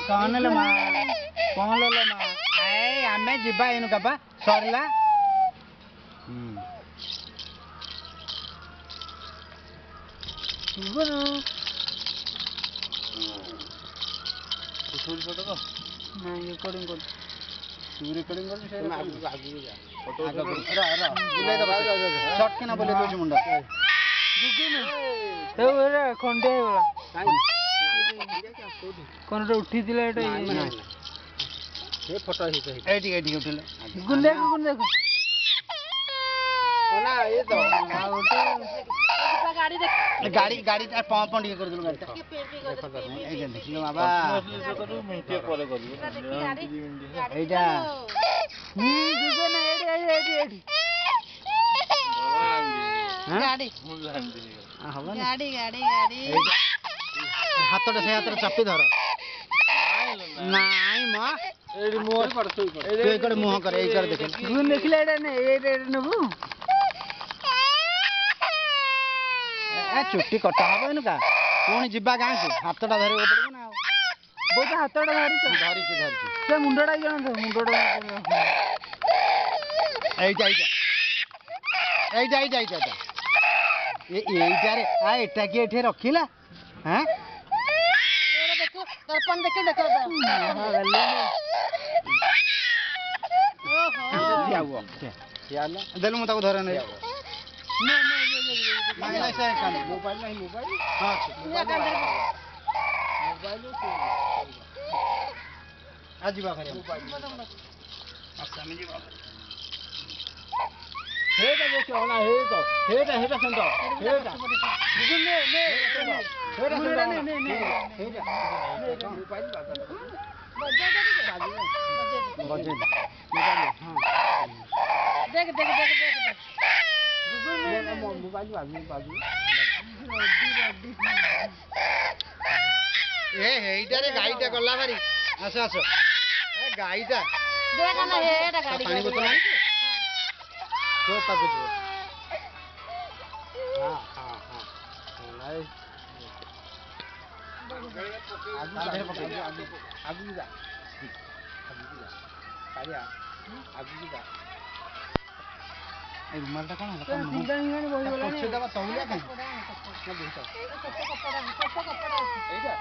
कौन लो माँ कौन लो माँ आए आमे जिबा इनु कबा सरला सुगुरु फोटो को नहीं रिकॉर्डिंग कर तू रिकॉर्डिंग कर से आगु जा फोटो रा बुले दबा शॉट के ना बोले दो मुंडा गुगुन ए ओरे खंडे होला कोन रे उठी दिला एटा ए फोटो ही तो एटी एटी उठले गुगुन देख ना ये तो गाड़ी देख गाड़ी गाड़ी पंप पंप कर दिलो गाड़ी ए देख लो बाबा मिनट परे कर एटा गुगुन एटी गाड़ी गाड़ी गाड़ी गाड़ी हाथटा से हाथटा चापी धर नाई मां एडी मुंह पर सोई पड़ ए इकडे मुंह कर ए कर देख गुन देखले एडा ने ए नबु ए चुट्टी कटा हबो इनका कोन जिबा गां को हाथटा धरे पड़बो ना बहुत हाथटा धरि से मुंडडा जण मुंडडा ए जाई ये रे आ एटा के एठे रखिला हैं एरा देखो दर्पण देखे देखो हां गल्ले ओहो जाओ याला देलु मता को धरे नहीं नहीं ऐसा काम मोबाइल नहीं मोबाइल हां मोबाइल आज बा करे मोबाइल अच्छा में जीवा हेटा देखो ना हेटा संतो हेटा गुगुन ने हेटा मोबाइल बजे हां देख गुगुन ने मोबाइल बाजू ए हेटा रे गाईटा गल्ला भारी आसो ए गाईटा देख ना हेटा गाड़ी पानी बोतल नहीं तो तब जो हां नहीं आगु जा कालिया आगु जा ए रुमालटा कोन हला कोन हिंगानी बोली बोला ने दबा तौलिया का कपड़ा एटा